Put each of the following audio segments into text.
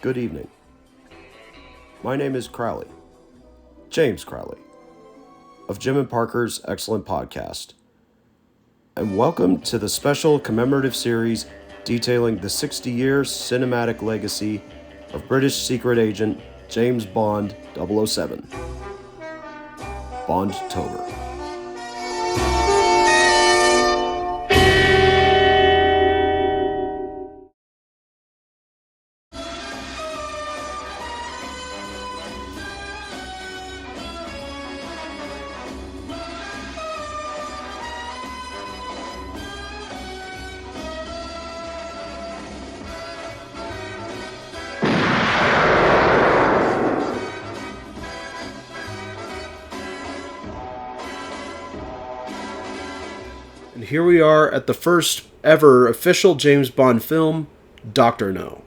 Good evening. My name is Crowley, James Crowley, of Jim and Parker's excellent podcast, and welcome to the special commemorative series detailing the 60-year cinematic legacy of British secret agent James Bond 007, Bond-tober. And here we are at the first ever official James Bond film, Dr. No.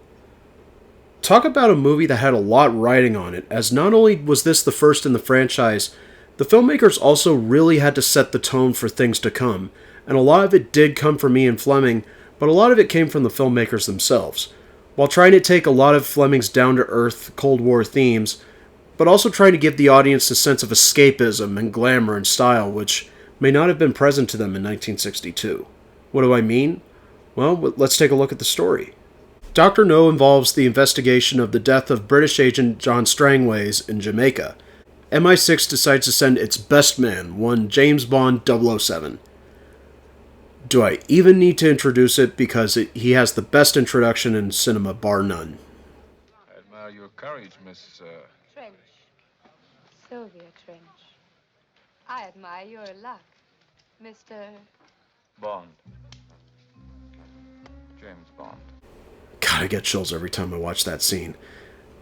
Talk about a movie that had a lot riding on it, as not only was this the first in the franchise, the filmmakers also really had to set the tone for things to come, and a lot of it did come from Ian Fleming, but a lot of it came from the filmmakers themselves, while trying to take a lot of Fleming's down-to-earth Cold War themes, but also trying to give the audience a sense of escapism and glamour and style, which may not have been present to them in 1962. What do I mean? Well, let's take a look at the story. Dr. No involves the investigation of the death of British agent John Strangways in Jamaica. MI6 decides to send its best man, one James Bond 007. Do I even need to introduce it because he has the best introduction in cinema, bar none. I admire your courage, Miss... Trench. Sylvia Trench. I admire your luck, Mr. Bond. James Bond. God, I get chills every time I watch that scene.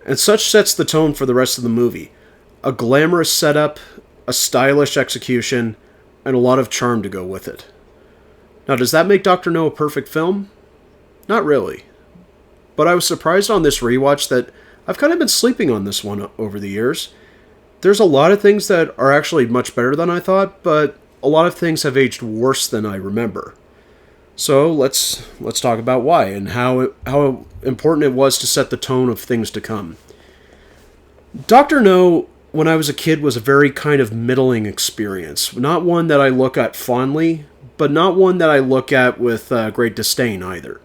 And such sets the tone for the rest of the movie. A glamorous setup, a stylish execution, and a lot of charm to go with it. Now, does that make Dr. No a perfect film? Not really. But I was surprised on this rewatch that I've kind of been sleeping on this one over the years. There's a lot of things that are actually much better than I thought, but a lot of things have aged worse than I remember. So let's talk about why and how important it was to set the tone of things to come. Dr. No, when I was a kid, was a very kind of middling experience. Not one that I look at fondly, but not one that I look at with great disdain either.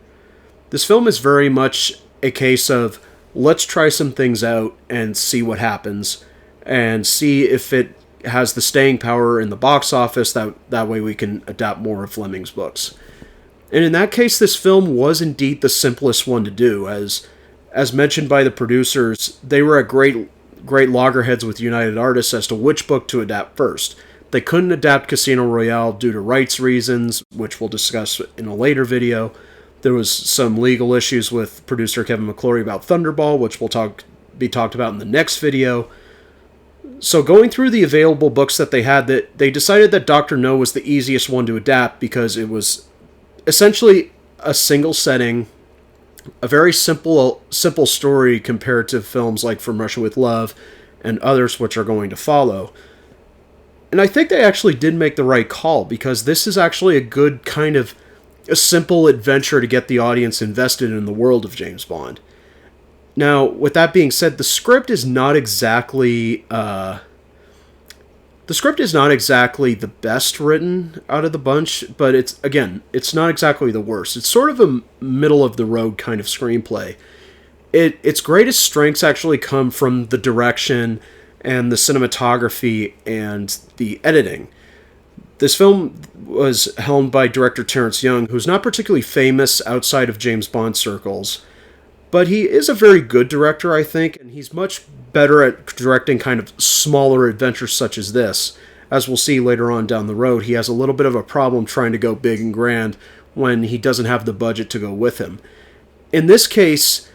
This film is very much a case of let's try some things out and see what happens, and see if it has the staying power in the box office, that way we can adapt more of Fleming's books. And in that case, this film was indeed the simplest one to do, as mentioned by the producers, they were at great loggerheads with United Artists as to which book to adapt first. They couldn't adapt Casino Royale due to rights reasons, which we'll discuss in a later video. There was some legal issues with producer Kevin McClory about Thunderball, which will be talked about in the next video. So going through the available books that they had, they decided that Dr. No was the easiest one to adapt because it was essentially a single setting, a very simple story compared to films like From Russia with Love and others which are going to follow. And I think they actually did make the right call, because this is actually a good kind of a simple adventure to get the audience invested in the world of James Bond. Now, with that being said, the script is not exactly the best written out of the bunch, but it's not exactly the worst. It's sort of a middle of the road kind of screenplay. Its greatest strengths actually come from the direction and the cinematography and the editing. This film was helmed by director Terrence Young, who's not particularly famous outside of James Bond circles, but he is a very good director, I think, and he's much better at directing kind of smaller adventures such as this. As we'll see later on down the road, he has a little bit of a problem trying to go big and grand when he doesn't have the budget to go with him. In this case,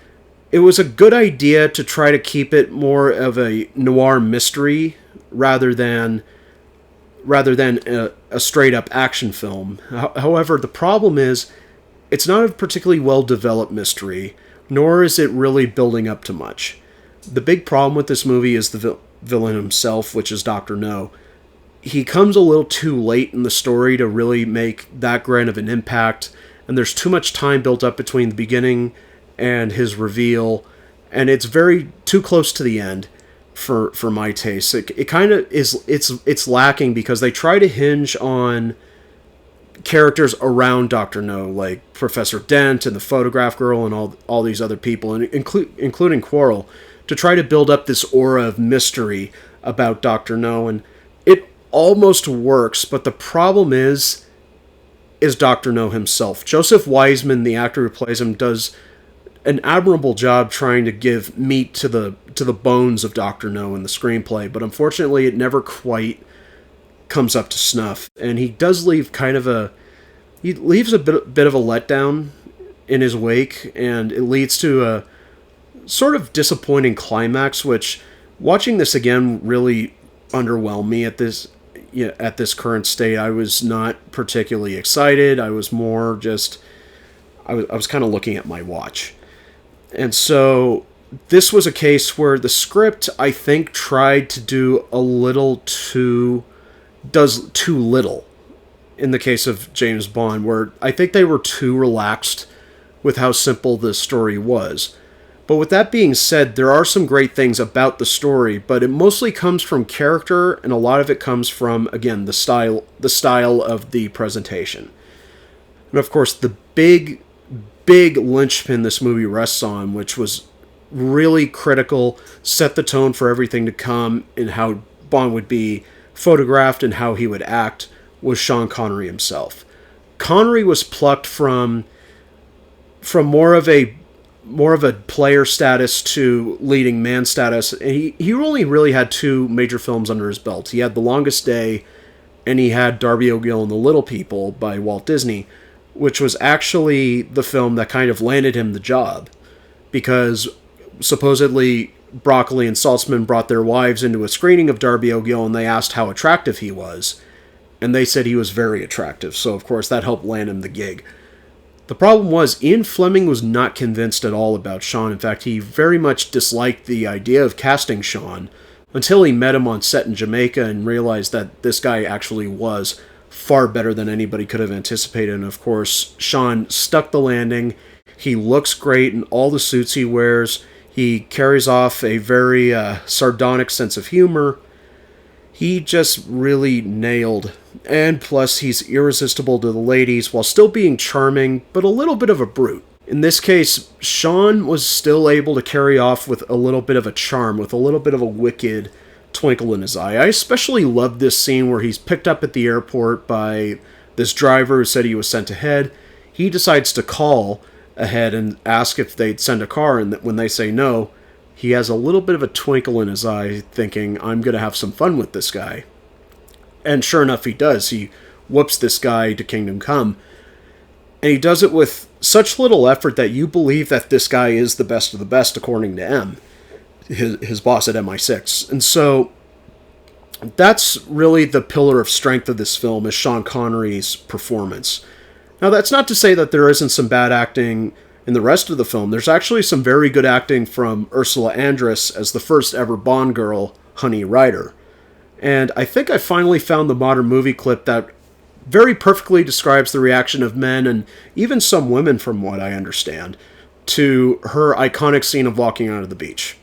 it was a good idea to try to keep it more of a noir mystery rather than a straight-up action film. However, the problem is, it's not a particularly well-developed mystery, nor is it really building up to much. The big problem with this movie is the villain himself, which is Dr. No. He comes a little too late in the story to really make that grand of an impact, and there's too much time built up between the beginning and his reveal, and it's very too close to the end for my taste. It kind of is, it's lacking because they try to hinge on characters around Dr. No, like Professor Dent and the photograph girl and all these other people, and including Quarrel, to try to build up this aura of mystery about Dr. No, and it almost works, but the problem is Dr. No himself. Joseph Wiseman, the actor who plays him, does an admirable job trying to give meat to the bones of Dr. No in the screenplay, but unfortunately it never quite comes up to snuff, and he does leave he leaves a bit of a letdown in his wake, and it leads to a sort of disappointing climax, which, watching this again, really underwhelmed me at this current state. I was not particularly excited. I was more just, I was kind of looking at my watch. And so this was a case where the script, I think, tried to do does too little in the case of James Bond, where I think they were too relaxed with how simple the story was. But with that being said, there are some great things about the story, but it mostly comes from character, and a lot of it comes from, again, the style of the presentation. And of course, the big linchpin this movie rests on, which was really critical, set the tone for everything to come, and how Bond would be photographed and how he would act, was Sean Connery himself. Connery was plucked from more of a player status to leading man status. He only really had two major films under his belt. He had The Longest Day, and he had Darby O'Gill and the Little People by Walt Disney, which was actually the film that kind of landed him the job, because supposedly Broccoli and Saltzman brought their wives into a screening of Darby O'Gill, and they asked how attractive he was, and they said he was very attractive, so of course that helped land him the gig. The problem was, Ian Fleming was not convinced at all about Sean. In fact, he very much disliked the idea of casting Sean, until he met him on set in Jamaica and realized that this guy actually was far better than anybody could have anticipated. And of course, Sean stuck the landing. He looks great in all the suits he wears. He carries off a very sardonic sense of humor. He just really nailed. And plus, he's irresistible to the ladies while still being charming, but a little bit of a brute. In this case, Sean was still able to carry off with a little bit of a charm, with a little bit of a wicked twinkle in his eye. I especially love this scene where he's picked up at the airport by this driver who said he was sent ahead. He decides to call ahead and ask if they'd send a car, and when they say no, he has a little bit of a twinkle in his eye, thinking, I'm going to have some fun with this guy. And sure enough, he does. He whoops this guy to Kingdom Come. And he does it with such little effort that you believe that this guy is the best of the best, according to M, his boss at MI6. And so that's really the pillar of strength of this film, is Sean Connery's performance. Now, that's not to say that there isn't some bad acting in the rest of the film. There's actually some very good acting from Ursula Andress as the first ever Bond girl, Honey Rider. And I think I finally found the modern movie clip that very perfectly describes the reaction of men, and even some women from what I understand, to her iconic scene of walking onto the beach.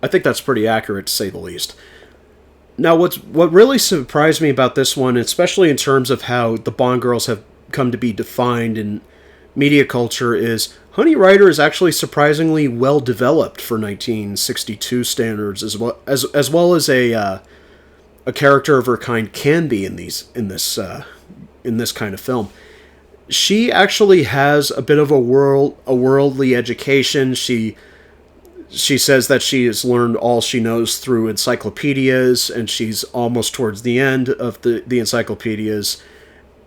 I think that's pretty accurate, to say the least. Now, what really surprised me about this one, especially in terms of how the Bond girls have come to be defined in media culture, is Honey Rider is actually surprisingly well developed for 1962 standards, as well as a character of her kind can be in this kind of film. She actually has a bit of a worldly education. She says that she has learned all she knows through encyclopedias, and she's almost towards the end of the encyclopedias.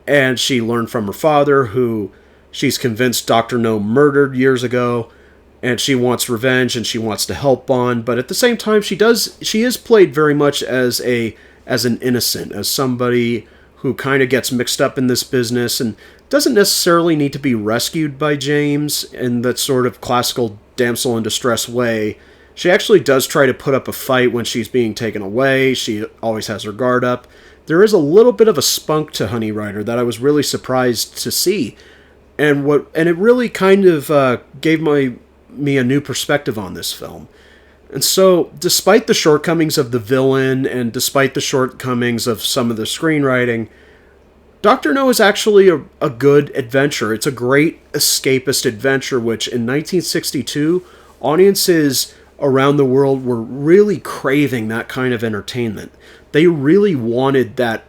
And she learned from her father, who she's convinced Dr. No murdered years ago, and she wants revenge, and she wants to help Bond. But at the same time, she is played very much as an innocent, as somebody who kind of gets mixed up in this business and doesn't necessarily need to be rescued by James in that sort of classical damsel in distress way. She actually does try to put up a fight when she's being taken away. She always has her guard up. There is a little bit of a spunk to Honey Rider that I was really surprised to see. And it really kind of gave me a new perspective on this film. And so, despite the shortcomings of the villain, and despite the shortcomings of some of the screenwriting, Dr. No is actually a good adventure. It's a great escapist adventure, which in 1962, audiences around the world were really craving that kind of entertainment. They really wanted that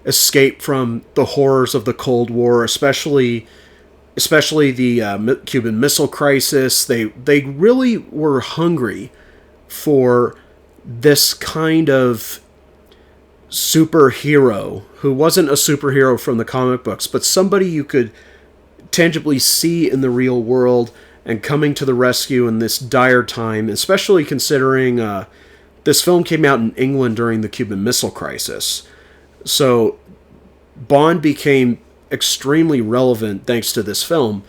escape from the horrors of the Cold War, especially the Cuban Missile Crisis. They really were hungry for this kind of superhero who wasn't a superhero from the comic books, but somebody you could tangibly see in the real world and coming to the rescue in this dire time, especially considering this film came out in England during the Cuban Missile Crisis. So Bond became extremely relevant thanks to this film.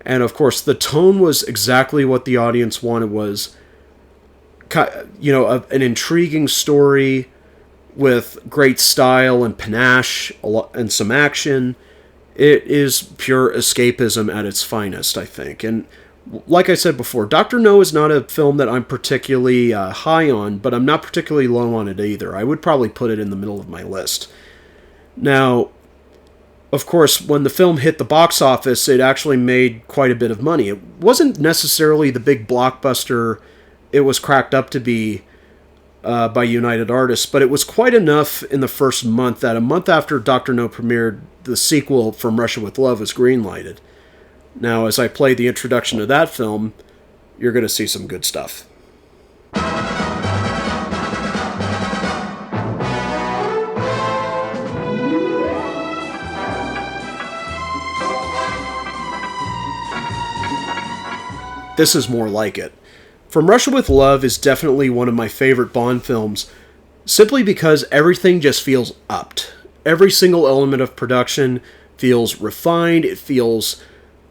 And of course, the tone was exactly what the audience wanted, was, an intriguing story with great style and panache and some action. It is pure escapism at its finest, I think. And like I said before, Dr. No is not a film that I'm particularly high on, but I'm not particularly low on it either. I would probably put it in the middle of my list. Now, of course, when the film hit the box office, it actually made quite a bit of money. It wasn't necessarily the big blockbuster it was cracked up to be by United Artists, but it was quite enough in the first month that a month after Dr. No premiered, the sequel, From Russia with Love, was greenlighted. Now, as I play the introduction to that film, you're going to see some good stuff. This is more like it. From Russia with Love is definitely one of my favorite Bond films, simply because everything just feels upped. Every single element of production feels refined, it feels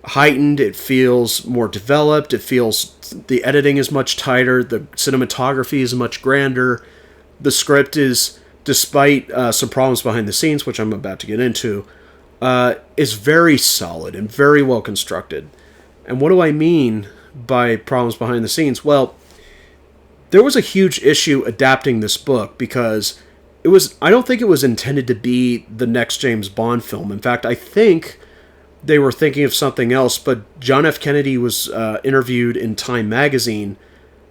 heightened, it feels more developed, it feels the editing is much tighter, the cinematography is much grander, the script is, despite some problems behind the scenes, which I'm about to get into, is very solid and very well constructed. And what do I mean by problems behind the scenes? Well, there was a huge issue adapting this book because I don't think it was intended to be the next James Bond film. In fact, I think they were thinking of something else, but John F. Kennedy was interviewed in Time magazine,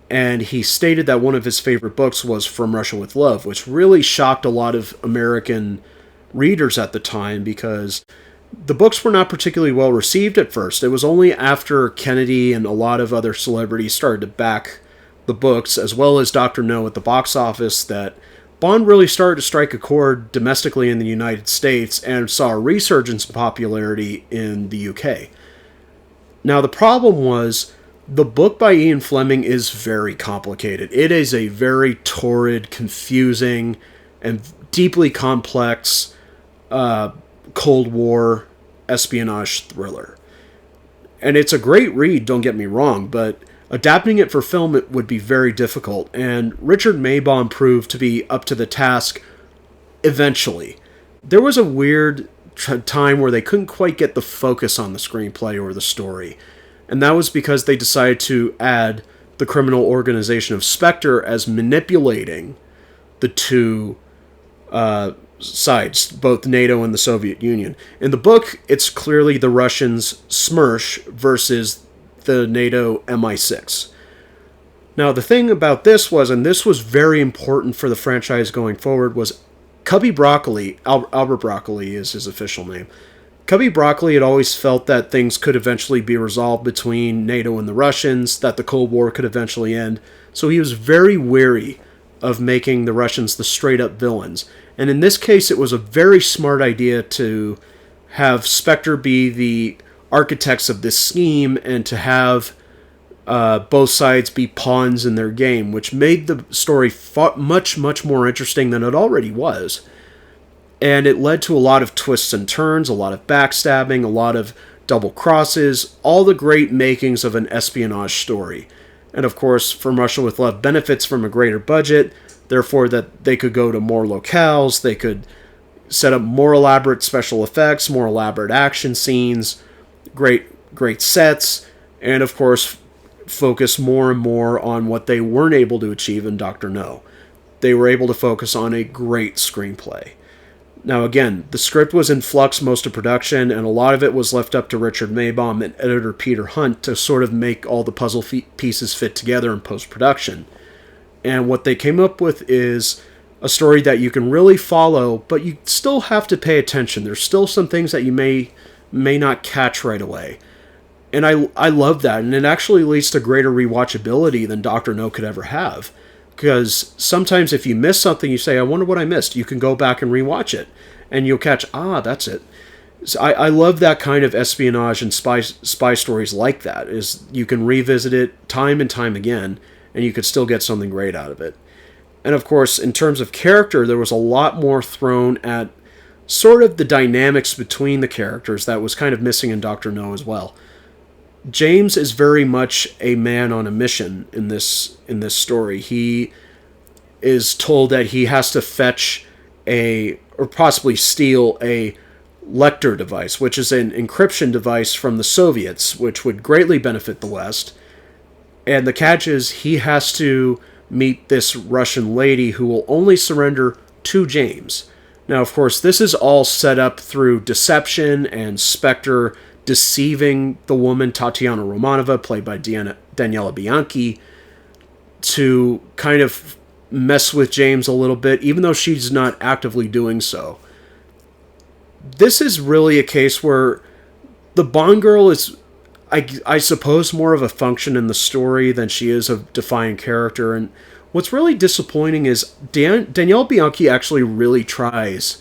and he stated that one of his favorite books was From Russia with Love, which really shocked a lot of American readers at the time because the books were not particularly well received at first. It was only after Kennedy and a lot of other celebrities started to back the books, as well as Dr. No at the box office, that Bond really started to strike a chord domestically in the United States and saw a resurgence in popularity in the UK. Now, the problem was, the book by Ian Fleming is very complicated. It is a very torrid, confusing, and deeply complex Cold War espionage thriller. And it's a great read, don't get me wrong, but adapting it for film it would be very difficult, and Richard Maibaum proved to be up to the task eventually. There was a weird time where they couldn't quite get the focus on the screenplay or the story, and that was because they decided to add the criminal organization of Spectre as manipulating the two sides, both NATO and the Soviet Union. In the book, it's clearly the Russians' SMERSH versus the NATO MI6. Now, the thing about this was, and this was very important for the franchise going forward, was Cubby Broccoli, Albert Broccoli is his official name. Cubby Broccoli had always felt that things could eventually be resolved between NATO and the Russians, that the Cold War could eventually end, so he was very wary of making the Russians the straight-up villains. And in this case, it was a very smart idea to have Spectre be the architects of this scheme and to have both sides be pawns in their game, which made the story much, much more interesting than it already was. And it led to a lot of twists and turns, a lot of backstabbing, a lot of double crosses, all the great makings of an espionage story. And of course, From Russia with Love benefits from a greater budget, therefore that they could go to more locales, they could set up more elaborate special effects, more elaborate action scenes, great sets, and of course focus more and more on what they weren't able to achieve in Dr. No. They were able to focus on a great screenplay. Now again, the script was in flux most of production, and a lot of it was left up to Richard Maibaum and editor Peter Hunt to sort of make all the puzzle pieces fit together in post-production. And what they came up with is a story that you can really follow, but you still have to pay attention. There's still some things that you may not catch right away. And I love that, and it actually leads to greater rewatchability than Dr. No could ever have. Because sometimes if you miss something, you say, I wonder what I missed. You can go back and rewatch it, and you'll catch, that's it. So I love that kind of espionage and spy stories like that, is you can revisit it time and time again, and you could still get something great out of it. And of course, in terms of character, there was a lot more thrown at sort of the dynamics between the characters that was kind of missing in Dr. No as well. James is very much a man on a mission in this story. He is told that he has to fetch or possibly steal a Lecter device, which is an encryption device from the Soviets, which would greatly benefit the West. And the catch is he has to meet this Russian lady who will only surrender to James. Now, of course, this is all set up through deception and Spectre deceiving the woman Tatiana Romanova, played by Daniela Bianchi, to kind of mess with James a little bit, even though she's not actively doing so. This is really a case where the Bond girl is, I suppose, more of a function in the story than she is a defining character. And what's really disappointing is Danielle Bianchi actually really tries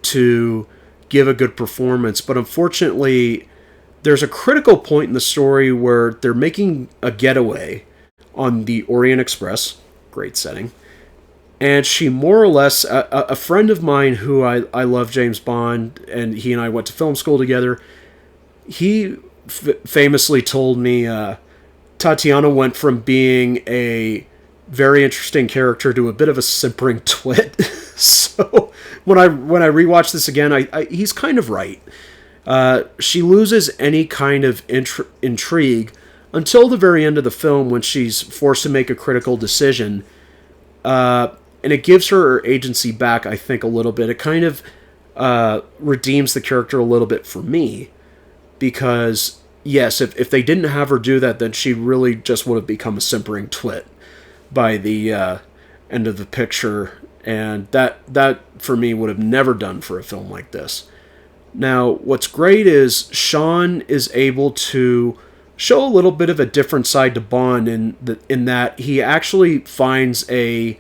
to give a good performance, but unfortunately there's a critical point in the story where they're making a getaway on the Orient Express, great setting, and she more or less, a friend of mine who I love James Bond, and he and I went to film school together, he famously told me Tatiana went from being a very interesting character to a bit of a simpering twit. So when I rewatch this again, he's kind of right. She loses any kind of intrigue until the very end of the film, when she's forced to make a critical decision, and it gives her agency back, I think, a little bit. It kind of redeems the character a little bit for me, because yes, if they didn't have her do that, then she really just would have become a simpering twit by the end of the picture, and that for me would have never done for a film like this. Now, what's great is Sean is able to show a little bit of a different side to Bond in that he actually finds a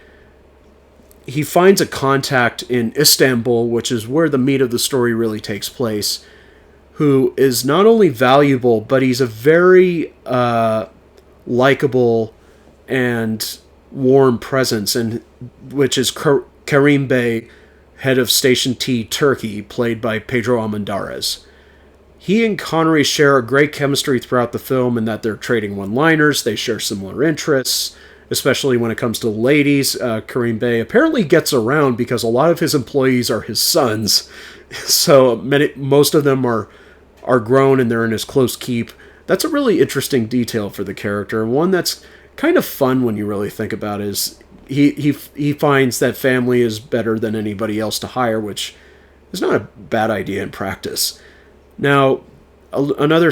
contact in Istanbul, which is where the meat of the story really takes place, who is not only valuable, but he's a very likable and warm presence, and which is Karim Bey, head of Station T Turkey, played by Pedro Almendarez. He and Connery share a great chemistry throughout the film in that they're trading one-liners, they share similar interests, especially when it comes to ladies. Karim Bey apparently gets around because a lot of his employees are his sons, so most of them are grown and they're in his close keep. That's a really interesting detail for the character, and one that's kind of fun when you really think about it. Is he finds that family is better than anybody else to hire, which is not a bad idea in practice. Now, another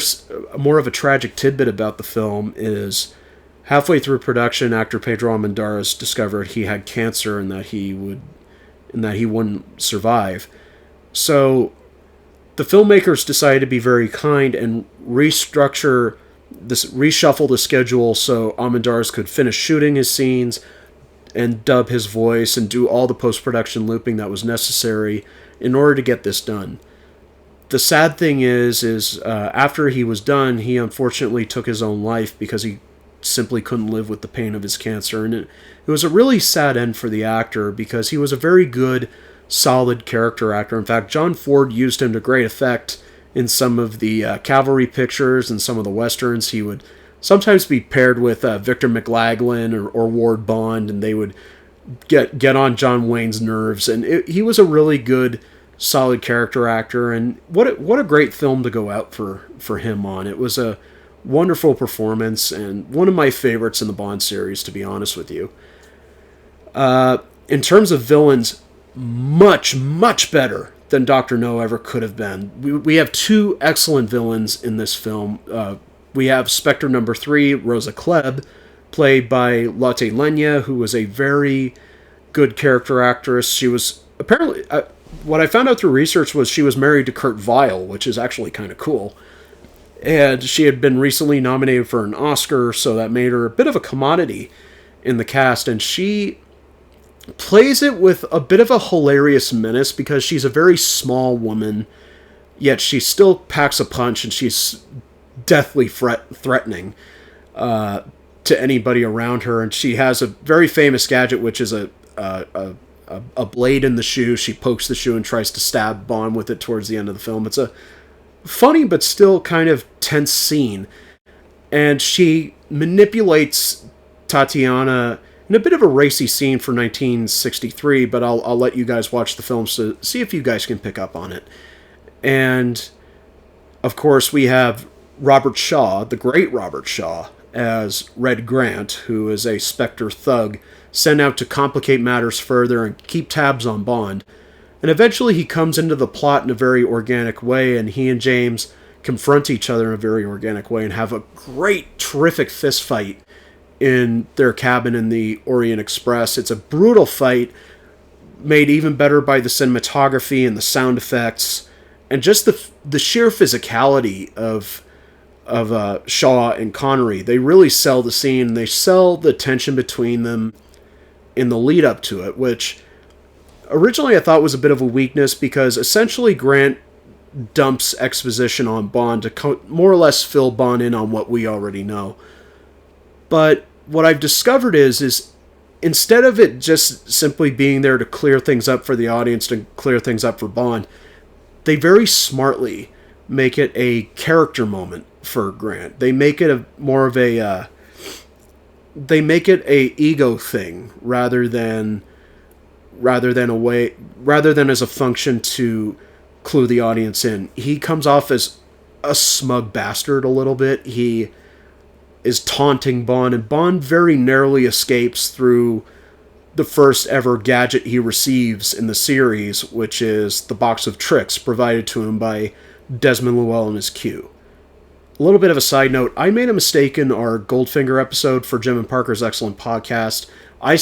more of a tragic tidbit about the film is halfway through production, actor Pedro Almendarez discovered he had cancer and that he wouldn't survive. So the filmmakers decided to be very kind and reshuffle the schedule so Almendarez could finish shooting his scenes and dub his voice and do all the post-production looping that was necessary in order to get this done. The sad thing is after he was done, he unfortunately took his own life because he simply couldn't live with the pain of his cancer. And it was a really sad end for the actor because he was a very good, solid character actor. In fact, John Ford used him to great effect in some of the cavalry pictures and some of the westerns. He would sometimes be paired with Victor McLaglen or Ward Bond, and they would get on John Wayne's nerves. And he was a really good, solid character actor, and what a great film to go out for him on. It was a wonderful performance and one of my favorites in the Bond series, to be honest with you. In terms of villains, much, much better than Dr. No ever could have been. We have two excellent villains in this film. We have Spectre number 3, Rosa Klebb, played by Lotte Lenya, who was a very good character actress. She was apparently, what I found out through research was she was married to Kurt Weill, which is actually kind of cool. And she had been recently nominated for an Oscar, so that made her a bit of a commodity in the cast. And she plays it with a bit of a hilarious menace because she's a very small woman, yet she still packs a punch, and she's deathly threatening to anybody around her. And she has a very famous gadget, which is a blade in the shoe. She pokes the shoe and tries to stab Bond with it towards the end of the film. It's a funny but still kind of tense scene. And she manipulates Tatiana in a bit of a racy scene for 1963, but I'll let you guys watch the film to see if you guys can pick up on it. And, of course, we have Robert Shaw, the great Robert Shaw, as Red Grant, who is a Spectre thug sent out to complicate matters further and keep tabs on Bond. And eventually he comes into the plot in a very organic way, and he and James confront each other in a very organic way and have a great, terrific fist fight in their cabin in the Orient Express. It's a brutal fight, made even better by the cinematography and the sound effects, and just the sheer physicality of Shaw and Connery. They really sell the scene. They sell the tension between them in the lead up to it, which originally I thought was a bit of a weakness because essentially Grant dumps exposition on Bond to more or less fill Bond in on what we already know. But what I've discovered is instead of it just simply being there to clear things up for the audience, to clear things up for Bond, they very smartly make it a character moment for Grant. They make it more of a ego thing rather than as a function to clue the audience in. He comes off as a smug bastard a little bit. He is taunting Bond, and Bond very narrowly escapes through the first ever gadget he receives in the series, which is the box of tricks provided to him by Desmond Llewellyn and his Q. A little bit of a side note, I made a mistake in our Goldfinger episode for Jim and Parker's excellent podcast. I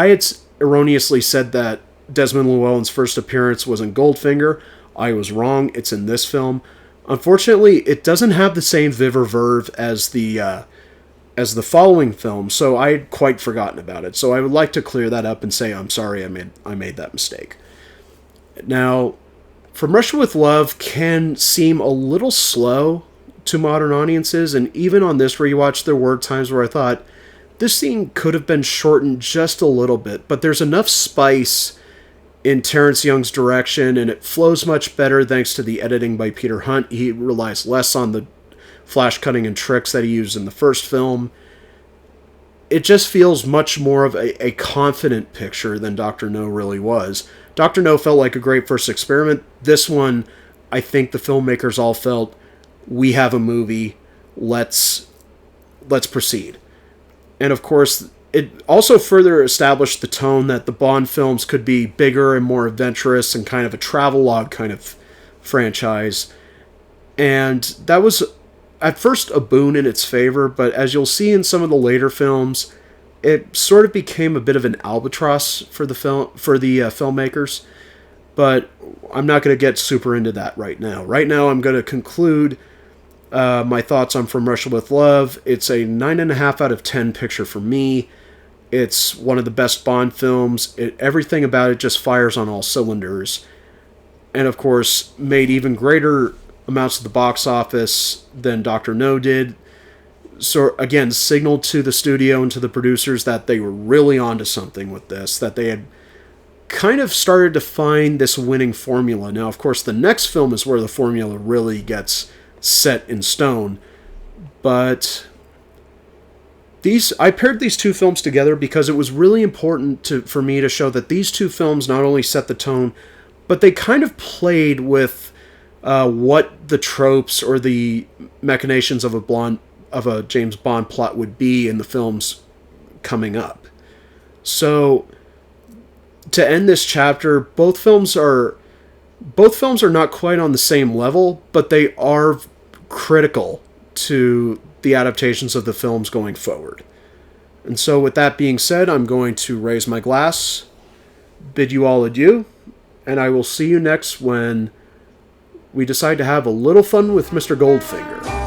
had erroneously said that Desmond Llewellyn's first appearance was in Goldfinger. I was wrong. It's in this film. Unfortunately, it doesn't have the same vivre verve as the following film, so I had quite forgotten about it. So I would like to clear that up and say I'm sorry I made that mistake. Now, From Russia with Love can seem a little slow to modern audiences, and even on this rewatch, there were times where I thought this scene could have been shortened just a little bit, but there's enough spice in Terrence Young's direction, and it flows much better thanks to the editing by Peter Hunt. He relies less on the flash cutting and tricks that he used in the first film. It just feels much more of a confident picture than Dr. No really was. Dr. No felt like a great first experiment. This one, I think the filmmakers all felt, we have a movie, let's proceed. And of course, it also further established the tone that the Bond films could be bigger and more adventurous and kind of a travelogue kind of franchise. And that was at first a boon in its favor, but as you'll see in some of the later films, it sort of became a bit of an albatross for the filmmakers. But I'm not going to get super into that right now. Right now, I'm going to conclude my thoughts on From Russia with Love. It's a 9.5 out of 10 picture for me. It's one of the best Bond films. Everything about it just fires on all cylinders. And of course, made even greater amounts at the box office than Dr. No did. So again, signaled to the studio and to the producers that they were really onto something with this, that they had kind of started to find this winning formula. Now, of course, the next film is where the formula really gets set in stone. But I paired these two films together because it was really important for me to show that these two films not only set the tone, but they kind of played with what the tropes or the machinations of a James Bond plot would be in the films coming up. So to end this chapter, both films are not quite on the same level, but they are critical to the adaptations of the films going forward. And so with that being said, I'm going to raise my glass, bid you all adieu, and I will see you next when we decide to have a little fun with Mr. Goldfinger.